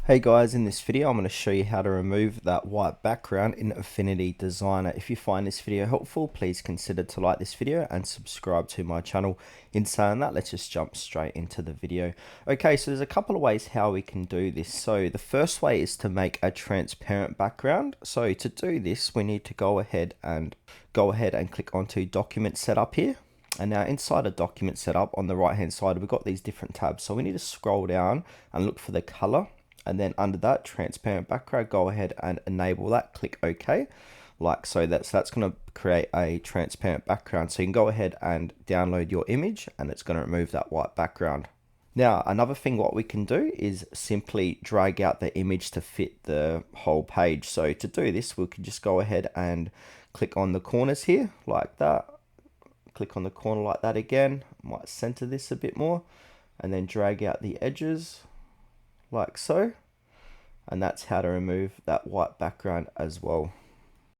Hey guys, in this video I'm going to show you how to remove that white background in Affinity Designer. If you find this video helpful, please consider to like this video and subscribe to my channel. In saying that, let's just jump straight into the video. Okay, so there's a couple of ways how we can do this. So the first way is to make a transparent background. So to do this, we need to go ahead and click onto Document Setup here. And now inside a document setup on the right hand side, we've got these different tabs. So we need to scroll down and look for the color. And then under that transparent background, go ahead and enable that, click OK. Like so, that's going to create a transparent background. So you can go ahead and download your image and it's going to remove that white background. Now, another thing what we can do is simply drag out the image to fit the whole page. So to do this, we can just go ahead and click on the corners here like that. Click on the corner like that again. Might center this a bit more and then drag out the edges like so, and that's how to remove that white background as well.